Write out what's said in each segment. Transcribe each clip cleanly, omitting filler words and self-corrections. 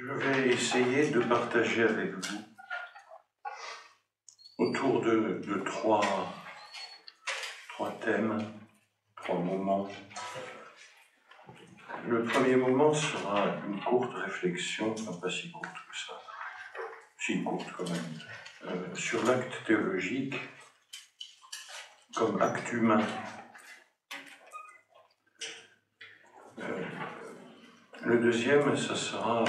Je vais essayer de partager avec vous autour de trois thèmes, trois moments. Le premier moment sera une courte réflexion, enfin pas si courte que ça, si courte quand même, sur l'acte théologique comme acte humain. Le deuxième, ça sera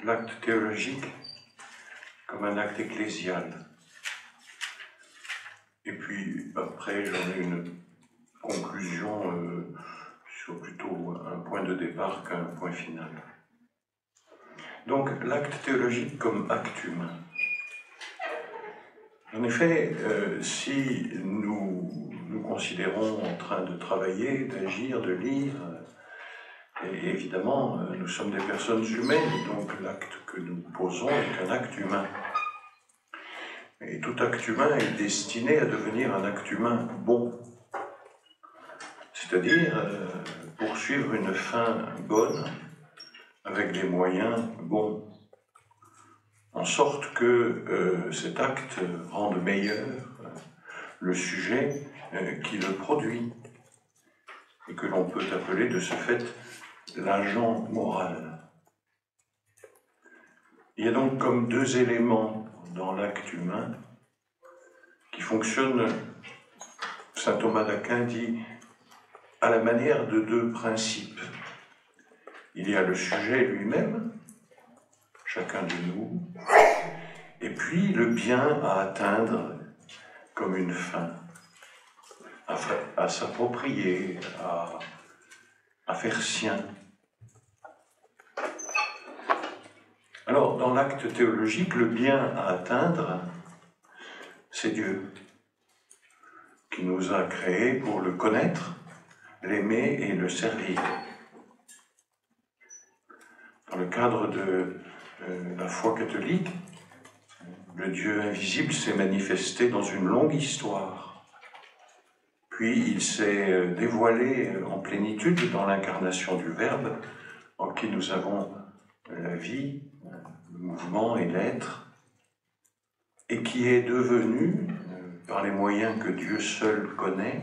l'acte théologique comme un acte ecclésial. Et puis après, j'en ai une conclusion sur plutôt un point de départ qu'un point final. Donc l'acte théologique comme acte humain. En effet, si nous considérons en train de travailler, d'agir, de lire, et évidemment, nous sommes des personnes humaines, donc l'acte que nous posons est un acte humain. Et tout acte humain est destiné à devenir un acte humain bon. C'est-à-dire poursuivre une fin bonne avec des moyens bons. En sorte que cet acte rende meilleur le sujet qui le produit. Et que l'on peut appeler de ce fait l'agent moral. Il y a donc comme deux éléments dans l'acte humain qui fonctionnent, saint Thomas d'Aquin dit, à la manière de deux principes. Il y a le sujet lui-même, chacun de nous, et puis le bien à atteindre comme une fin, à s'approprier, à faire sien. Alors, dans l'acte théologique, le bien à atteindre, c'est Dieu, qui nous a créés pour le connaître, l'aimer et le servir. Dans le cadre de la foi catholique, le Dieu invisible s'est manifesté dans une longue histoire. Puis il s'est dévoilé en plénitude dans l'incarnation du Verbe, en qui nous avons la vie, le mouvement et l'être, et qui est devenu, par les moyens que Dieu seul connaît,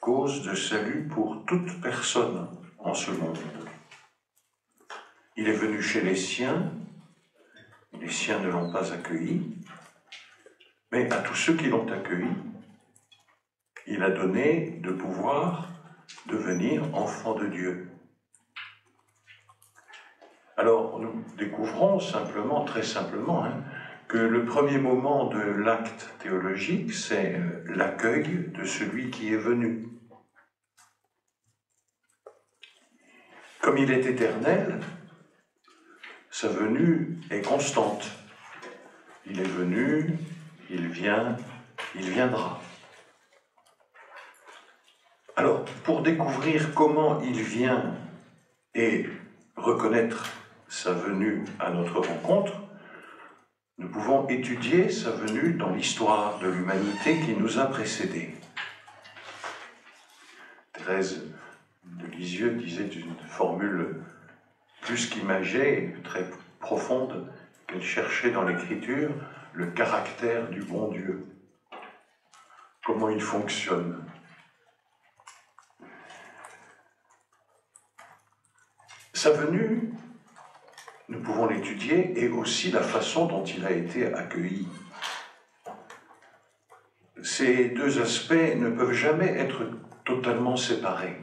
cause de salut pour toute personne en ce monde. Il est venu chez les siens ne l'ont pas accueilli, mais à tous ceux qui l'ont accueilli, il a donné de pouvoir devenir enfants de Dieu. Alors, nous découvrons simplement, très simplement, que le premier moment de l'acte théologique, c'est l'accueil de celui qui est venu. Comme il est éternel, sa venue est constante. Il est venu, il vient, il viendra. Alors, pour découvrir comment il vient et reconnaître sa venue à notre rencontre, nous pouvons étudier sa venue dans l'histoire de l'humanité qui nous a précédés. Thérèse de Lisieux disait une formule plus qu'imagée, très profonde, qu'elle cherchait dans l'Écriture, le caractère du bon Dieu. Comment il fonctionne. Sa venue, nous pouvons l'étudier, et aussi la façon dont il a été accueilli. Ces deux aspects ne peuvent jamais être totalement séparés.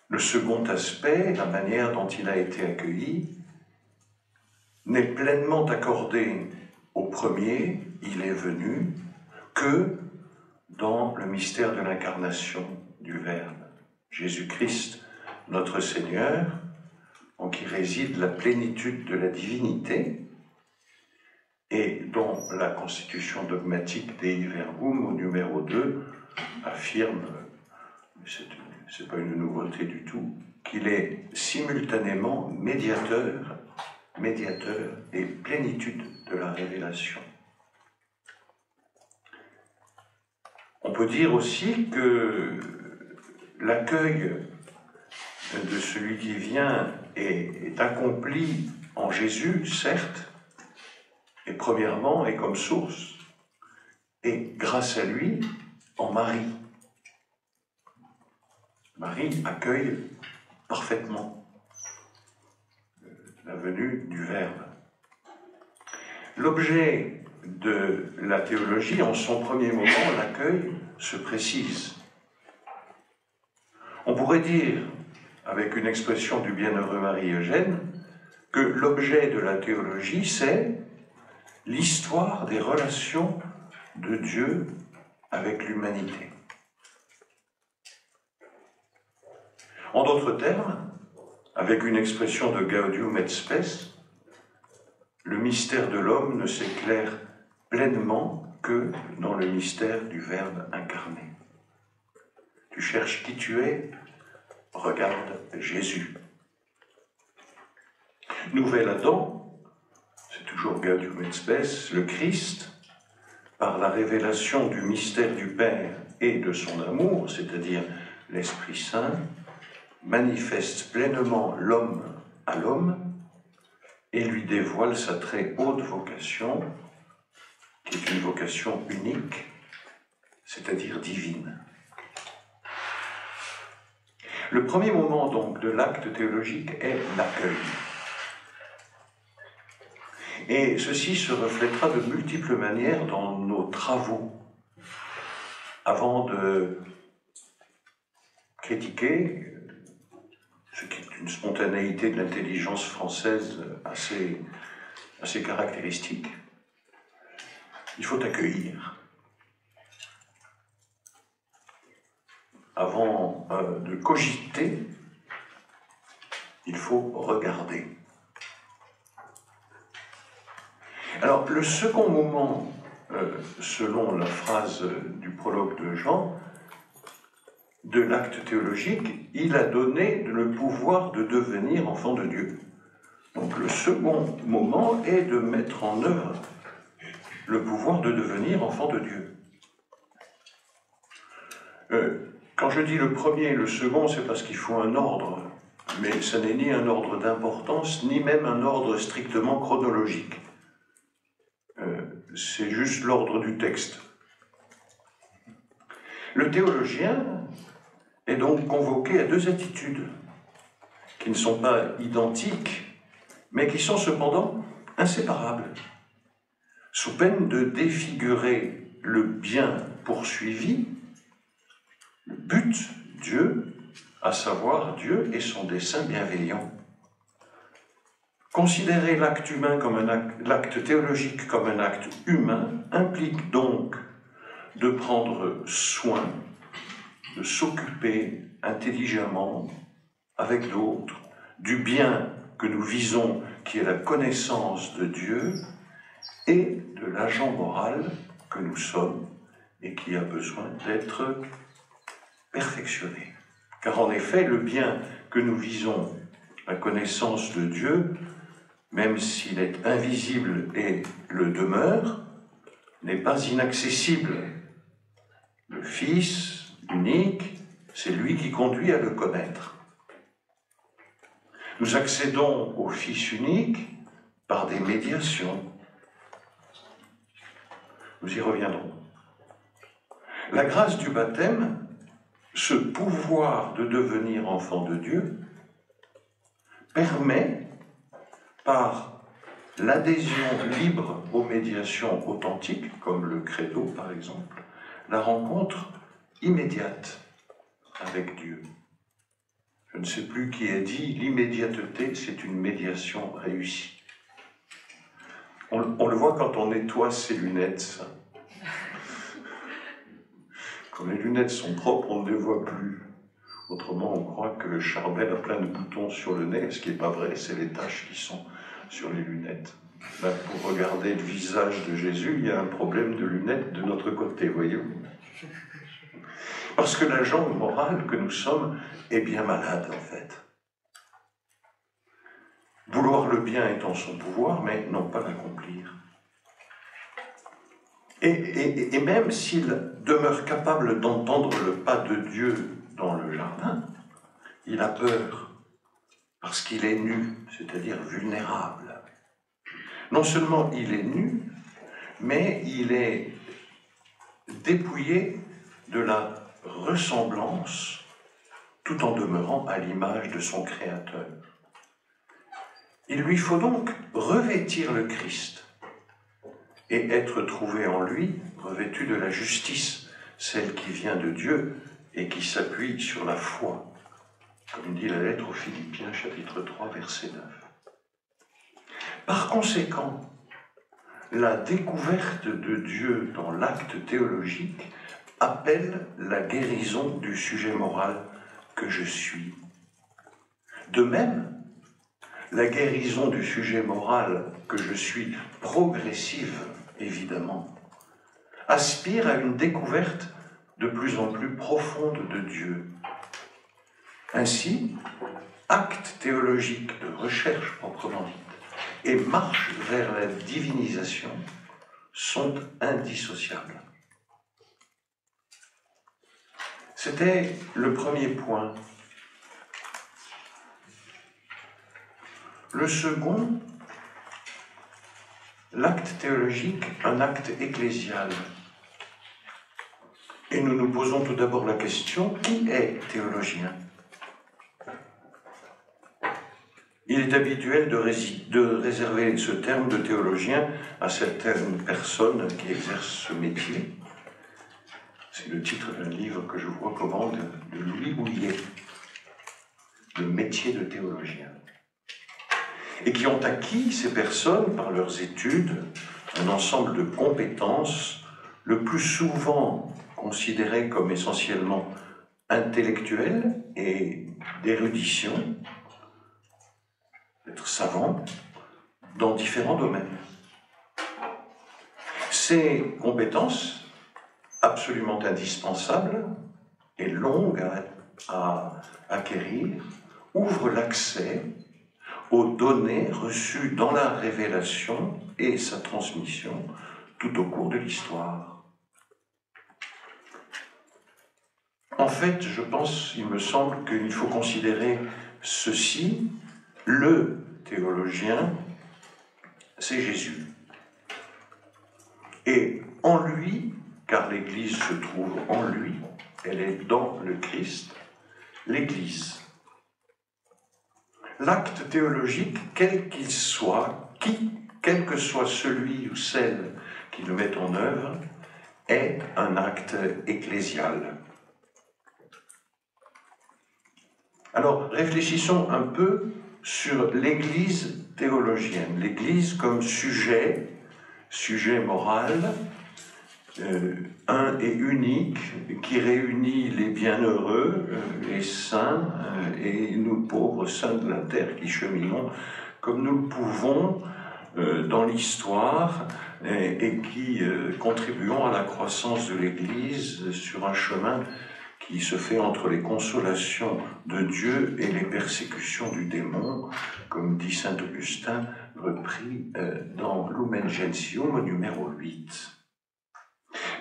Le second aspect, la manière dont il a été accueilli, n'est pleinement accordé au premier, il est venu, que dans le mystère de l'incarnation du Verbe. Jésus-Christ, notre Seigneur, en qui réside la plénitude de la divinité, et dont la constitution dogmatique Dei Verbum, au numéro 2, affirme, c'est pas une nouveauté du tout, qu'il est simultanément médiateur et plénitude de la révélation. On peut dire aussi que l'accueil de celui qui vient est accompli en Jésus, certes, et premièrement, et comme source, et grâce à lui, en Marie. Marie accueille parfaitement la venue du Verbe. L'objet de la théologie, en son premier moment, l'accueil se précise. On pourrait dire, avec une expression du bienheureux Marie-Eugène, que l'objet de la théologie, c'est l'histoire des relations de Dieu avec l'humanité. En d'autres termes, avec une expression de Gaudium et Spes, le mystère de l'homme ne s'éclaire pleinement que dans le mystère du Verbe incarné. Tu cherches qui tu es, regarde Jésus. Nouvel Adam, c'est toujours Gaudium et Spes, le Christ, par la révélation du mystère du Père et de son amour, c'est-à-dire l'Esprit Saint, manifeste pleinement l'homme à l'homme et lui dévoile sa très haute vocation, qui est une vocation unique, c'est-à-dire divine. Le premier moment donc de l'acte théologique est l'accueil. Et ceci se reflètera de multiples manières dans nos travaux. Avant de critiquer ce qui est une spontanéité de l'intelligence française assez caractéristique, il faut accueillir. Avant de cogiter, il faut regarder. Alors, le second moment, selon la phrase du prologue de Jean, de l'acte théologique, il a donné le pouvoir de devenir enfant de Dieu. Donc le second moment est de mettre en œuvre le pouvoir de devenir enfant de Dieu. Quand je dis le premier et le second, c'est parce qu'il faut un ordre, mais ce n'est ni un ordre d'importance, ni même un ordre strictement chronologique. C'est juste l'ordre du texte. Le théologien est donc convoqué à deux attitudes qui ne sont pas identiques, mais qui sont cependant inséparables, sous peine de défigurer le bien poursuivi, le but, Dieu, à savoir Dieu et son dessein bienveillant. Considérer l'acte humain comme l'acte théologique comme un acte humain implique donc de prendre soin, de s'occuper intelligemment avec d'autres du bien que nous visons, qui est la connaissance de Dieu, et de l'agent moral que nous sommes et qui a besoin d'être perfectionné. Car en effet, le bien que nous visons, la connaissance de Dieu, même s'il est invisible et le demeure, n'est pas inaccessible. Le Fils unique, c'est lui qui conduit à le connaître. Nous accédons au Fils unique par des médiations. Nous y reviendrons. La grâce du baptême, ce pouvoir de devenir enfant de Dieu, permet, par l'adhésion libre aux médiations authentiques, comme le credo par exemple, la rencontre immédiate avec Dieu. Je ne sais plus qui a dit, l'immédiateté, c'est une médiation réussie. On le voit quand on nettoie ses lunettes, ça. Quand les lunettes sont propres, on ne les voit plus. Autrement, on croit que Charbel a plein de boutons sur le nez, ce qui n'est pas vrai, c'est les taches qui sont sur les lunettes. Là, pour regarder le visage de Jésus, il y a un problème de lunettes de notre côté, voyez-vous. Parce que l'agent moral que nous sommes est bien malade, en fait. Vouloir le bien est en son pouvoir, mais non pas l'accomplir. Et même s'il demeure capable d'entendre le pas de Dieu dans le jardin, il a peur parce qu'il est nu, c'est-à-dire vulnérable. Non seulement il est nu, mais il est dépouillé de la ressemblance tout en demeurant à l'image de son Créateur. Il lui faut donc revêtir le Christ et être trouvé en lui, revêtu de la justice, celle qui vient de Dieu et qui s'appuie sur la foi, comme dit la lettre aux Philippiens, chapitre 3, verset 9. Par conséquent, la découverte de Dieu dans l'acte théologique appelle la guérison du sujet moral que je suis. De même, la guérison du sujet moral que je suis, progressive évidemment, aspire à une découverte de plus en plus profonde de Dieu. Ainsi, acte théologique de recherche proprement dite et marche vers la divinisation sont indissociables. C'était le premier point. Le second, l'acte théologique, un acte ecclésial. Et nous nous posons tout d'abord la question, qui est théologien ? Il est habituel de réserver ce terme de théologien à certaines personnes qui exercent ce métier. C'est le titre d'un livre que je vous recommande de Louis Bouillet, Le métier de théologien. Et qui ont acquis, ces personnes, par leurs études, un ensemble de compétences, le plus souvent considérées comme essentiellement intellectuelles et d'érudition, d'être savants, dans différents domaines. Ces compétences, absolument indispensables et longues à acquérir, ouvrent l'accès aux données reçues dans la révélation et sa transmission tout au cours de l'histoire. En fait, je pense, il me semble qu'il faut considérer ceci, le théologien, c'est Jésus. Et en lui, car l'Église se trouve en lui, elle est dans le Christ, l'Église. L'acte théologique, quel qu'il soit, quel que soit celui ou celle qui le met en œuvre, est un acte ecclésial. Alors, réfléchissons un peu sur l'Église théologienne. L'Église comme sujet moral, un et unique, qui réunit les bienheureux, les saints et nous pauvres saints de la terre qui cheminons comme nous le pouvons dans l'histoire et qui contribuons à la croissance de l'Église sur un chemin qui se fait entre les consolations de Dieu et les persécutions du démon, comme dit saint Augustin, repris dans Lumen Gentium au numéro 8.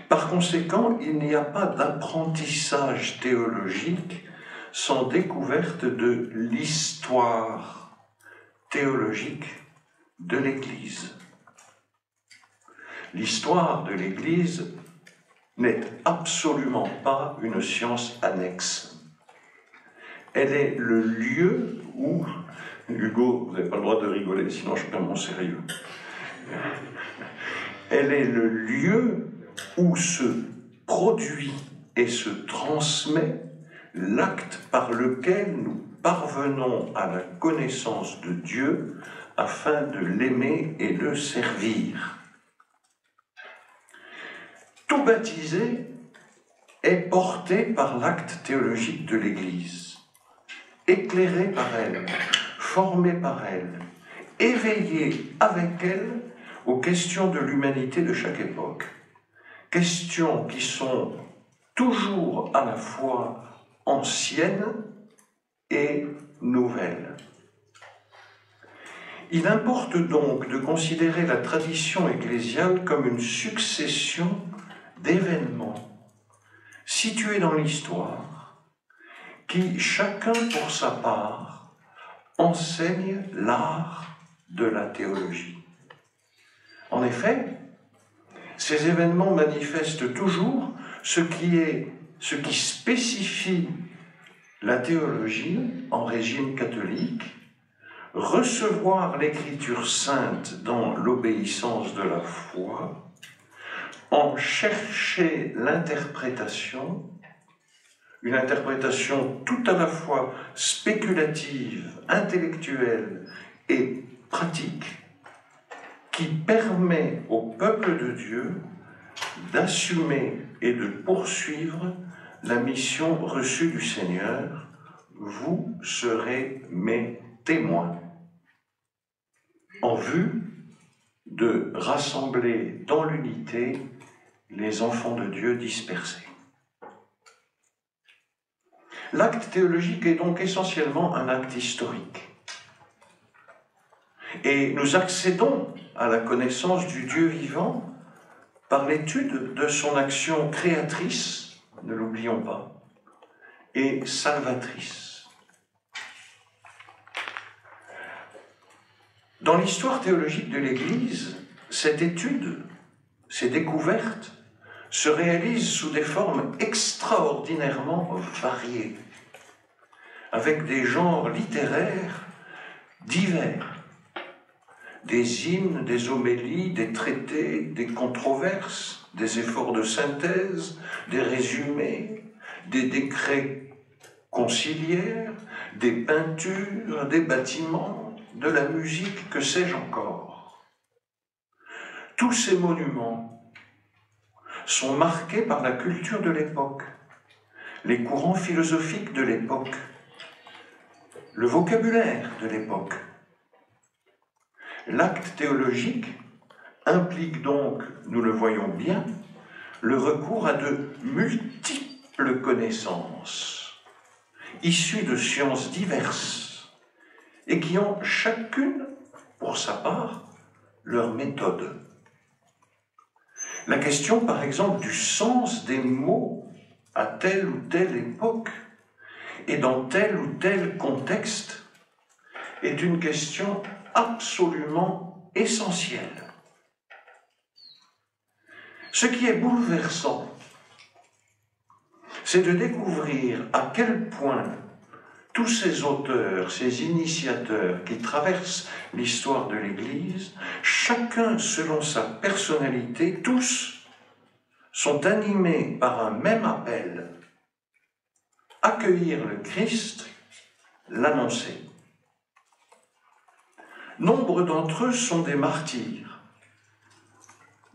Par conséquent, il n'y a pas d'apprentissage théologique sans découverte de l'histoire théologique de l'Église. L'histoire de l'Église n'est absolument pas une science annexe. Elle est le lieu où... Hugo, vous n'avez pas le droit de rigoler, sinon je perds mon sérieux. Elle est le lieu où se produit et se transmet l'acte par lequel nous parvenons à la connaissance de Dieu afin de l'aimer et le servir. Tout baptisé est porté par l'acte théologique de l'Église, éclairé par elle, formé par elle, éveillé avec elle aux questions de l'humanité de chaque époque. Questions qui sont toujours à la fois anciennes et nouvelles. Il importe donc de considérer la tradition ecclésiale comme une succession d'événements situés dans l'histoire qui, chacun pour sa part, enseigne l'art de la théologie. En effet, ces événements manifestent toujours ce qui spécifie la théologie en régime catholique, recevoir l'Écriture sainte dans l'obéissance de la foi, en chercher l'interprétation, une interprétation tout à la fois spéculative, intellectuelle et pratique, qui permet au peuple de Dieu d'assumer et de poursuivre la mission reçue du Seigneur. Vous serez mes témoins, en vue de rassembler dans l'unité les enfants de Dieu dispersés. L'acte théologique est donc essentiellement un acte historique. Et nous accédons à la connaissance du Dieu vivant par l'étude de son action créatrice, ne l'oublions pas, et salvatrice. Dans l'histoire théologique de l'Église, cette étude, ces découvertes, se réalisent sous des formes extraordinairement variées, avec des genres littéraires divers, des hymnes, des homélies, des traités, des controverses, des efforts de synthèse, des résumés, des décrets conciliaires, des peintures, des bâtiments, de la musique, que sais-je encore. Tous ces monuments sont marqués par la culture de l'époque, les courants philosophiques de l'époque, le vocabulaire de l'époque. L'acte théologique implique donc, nous le voyons bien, le recours à de multiples connaissances, issues de sciences diverses, et qui ont chacune, pour sa part, leur méthode. La question, par exemple, du sens des mots à telle ou telle époque et dans tel ou tel contexte est une question absolument essentielle. Ce qui est bouleversant, c'est de découvrir à quel point tous ces auteurs, ces initiateurs qui traversent l'histoire de l'Église, chacun selon sa personnalité, tous sont animés par un même appel: accueillir le Christ, l'annoncer. Nombre d'entre eux sont des martyrs,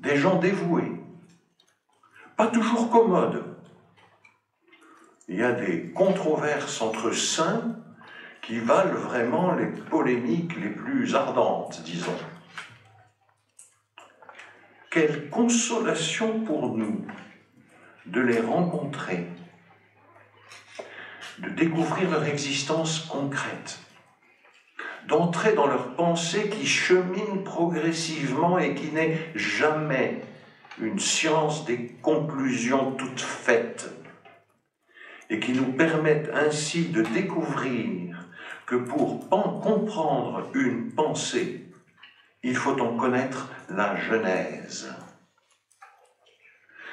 des gens dévoués, pas toujours commodes. Il y a des controverses entre saints qui valent vraiment les polémiques les plus ardentes, disons. Quelle consolation pour nous de les rencontrer, de découvrir leur existence concrète, d'entrer dans leur pensée qui chemine progressivement et qui n'est jamais une science des conclusions toutes faites, et qui nous permettent ainsi de découvrir que pour comprendre une pensée, il faut en connaître la genèse.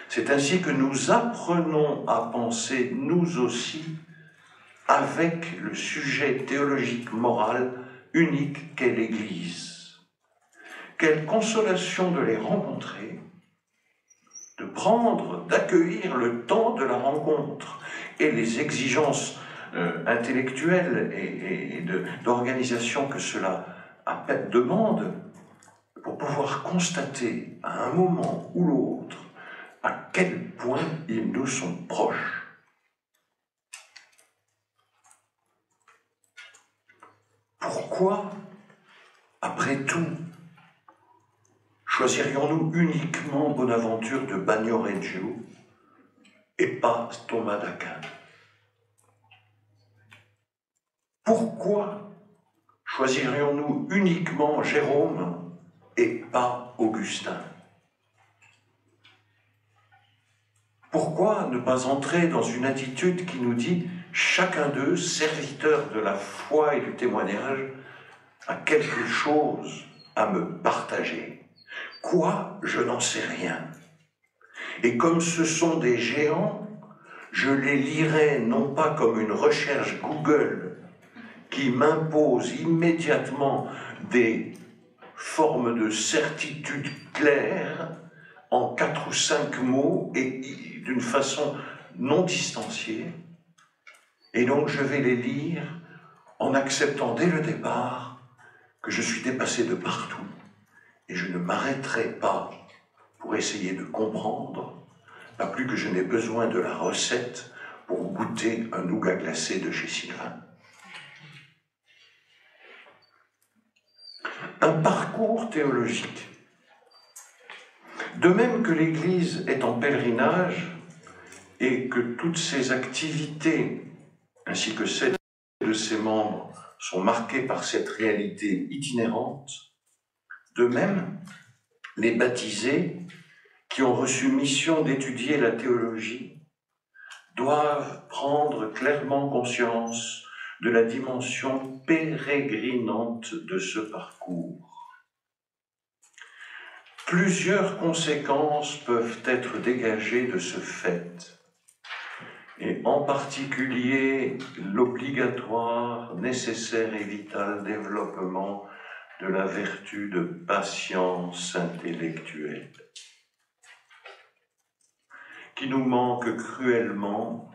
C'est ainsi que nous apprenons à penser, nous aussi, avec le sujet théologique moral unique qu'est l'Église. Quelle consolation de les rencontrer, de prendre, d'accueillir le temps de la rencontre et les exigences intellectuelles et d'organisation que cela demande, pour pouvoir constater à un moment ou l'autre à quel point ils nous sont proches. Pourquoi, après tout, choisirions-nous uniquement Bonaventure de Bagnoregio et pas Thomas d'Aquin? Pourquoi choisirions-nous uniquement Jérôme et pas Augustin? Pourquoi ne pas entrer dans une attitude qui nous dit « chacun d'eux, serviteur de la foi et du témoignage, a quelque chose à me partager. Quoi, je n'en sais rien. Et comme ce sont des géants, je les lirai non pas comme une recherche Google qui m'impose immédiatement des formes de certitude claires en 4 ou 5 mots et d'une façon non distanciée. Et donc je vais les lire en acceptant dès le départ que je suis dépassé de partout et je ne m'arrêterai pas pour essayer de comprendre, pas plus que je n'ai besoin de la recette pour goûter un nougat glacé de chez Sylvain. Un parcours théologique. De même que l'Église est en pèlerinage et que toutes ses activités, ainsi que celles de ses membres, sont marquées par cette réalité itinérante, de même, les baptisés, qui ont reçu mission d'étudier la théologie, doivent prendre clairement conscience de la dimension pérégrinante de ce parcours. Plusieurs conséquences peuvent être dégagées de ce fait, et en particulier l'obligatoire, nécessaire et vital développement de la vertu de patience intellectuelle, qui nous manque cruellement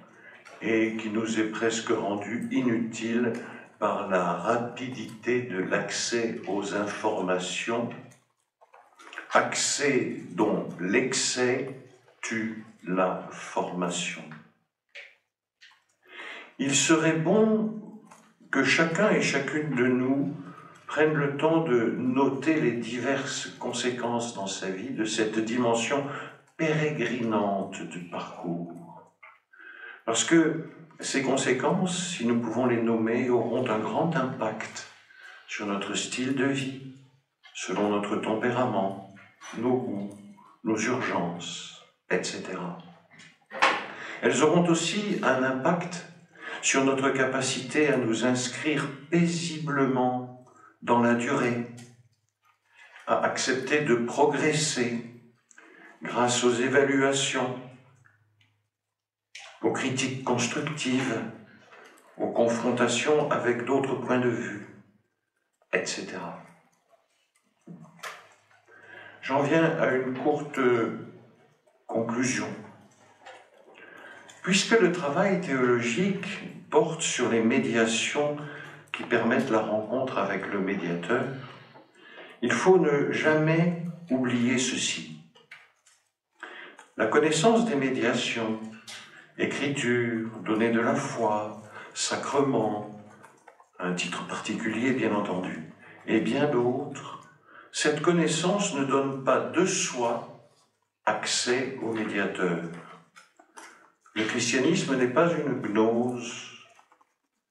et qui nous est presque rendue inutile par la rapidité de l'accès aux informations, accès dont l'excès tue la formation. Il serait bon que chacun et chacune de nous prenne le temps de noter les diverses conséquences dans sa vie de cette dimension pérégrinante du parcours. Parce que ces conséquences, si nous pouvons les nommer, auront un grand impact sur notre style de vie, selon notre tempérament, nos goûts, nos urgences, etc. Elles auront aussi un impact sur notre capacité à nous inscrire paisiblement dans la durée, à accepter de progresser grâce aux évaluations, aux critiques constructives, aux confrontations avec d'autres points de vue, etc. J'en viens à une courte conclusion. Puisque le travail théologique porte sur les médiations qui permettent la rencontre avec le médiateur, il faut ne jamais oublier ceci. La connaissance des médiations, écriture, données de la foi, sacrement, un titre particulier bien entendu, et bien d'autres, cette connaissance ne donne pas de soi accès au médiateur. Le christianisme n'est pas une gnose,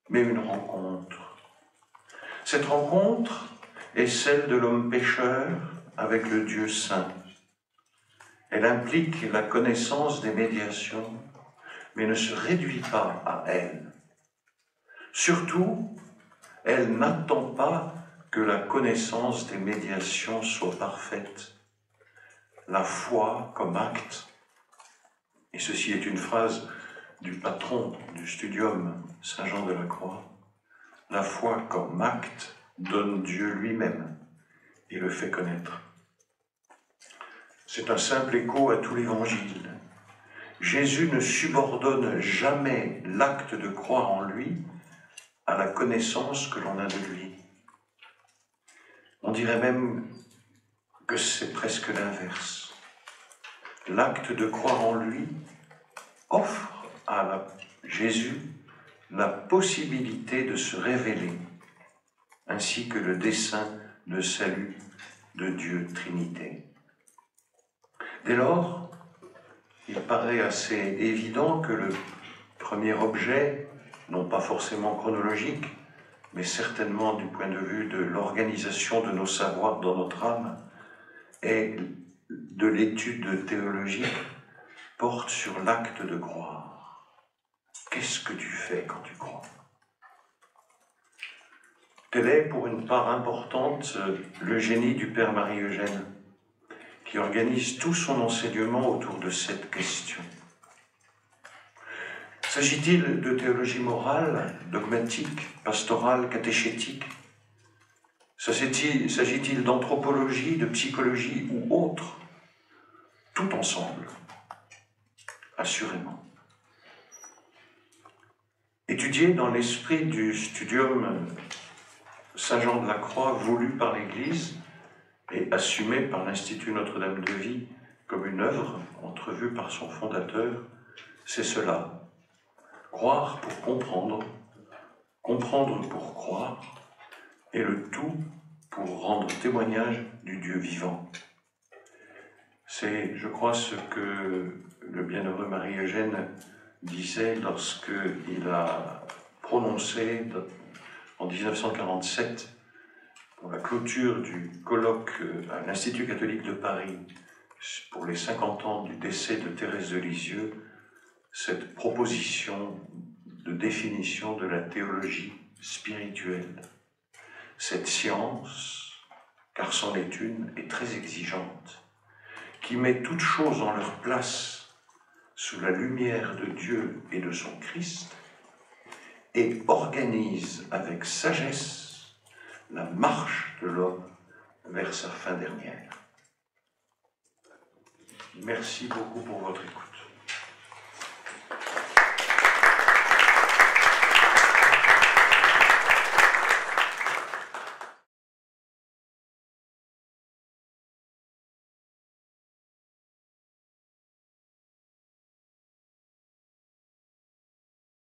mais une rencontre. Cette rencontre est celle de l'homme pécheur avec le Dieu saint. Elle implique la connaissance des médiations, mais ne se réduit pas à elles. Surtout, elle n'attend pas que la connaissance des médiations soit parfaite. La foi comme acte, et ceci est une phrase du patron du Studium, Saint Jean de la Croix, la foi comme acte donne Dieu lui-même et le fait connaître. C'est un simple écho à tout l'Évangile. Jésus ne subordonne jamais l'acte de croire en lui à la connaissance que l'on a de lui. On dirait même que c'est presque l'inverse. L'acte de croire en lui offre à Jésus la possibilité de se révéler, ainsi que le dessein de salut de Dieu Trinité. Dès lors, il paraît assez évident que le premier objet, non pas forcément chronologique, mais certainement du point de vue de l'organisation de nos savoirs dans notre âme, est de l'étude théologique porte sur l'acte de croire. Qu'est-ce que tu fais quand tu crois? Tel est pour une part importante le génie du Père Marie-Eugène, qui organise tout son enseignement autour de cette question. S'agit-il de théologie morale, dogmatique, pastorale, catéchétique? S'agit-il d'anthropologie, de psychologie ou autre? Tout ensemble, assurément. Étudié dans l'esprit du studium Saint-Jean de la Croix, voulu par l'Église et assumé par l'Institut Notre-Dame de Vie comme une œuvre entrevue par son fondateur, c'est cela. Croire pour comprendre, comprendre pour croire, et le tout pour rendre témoignage du Dieu vivant. C'est, je crois, ce que le bienheureux Marie-Eugène disait lorsqu'il a prononcé en 1947, pour la clôture du colloque à l'Institut catholique de Paris, pour les 50 ans du décès de Thérèse de Lisieux, cette proposition de définition de la théologie spirituelle. Cette science, car c'en est une, est très exigeante, qui met toutes choses en leur place sous la lumière de Dieu et de son Christ, et organise avec sagesse la marche de l'homme vers sa fin dernière. Merci beaucoup pour votre écoute.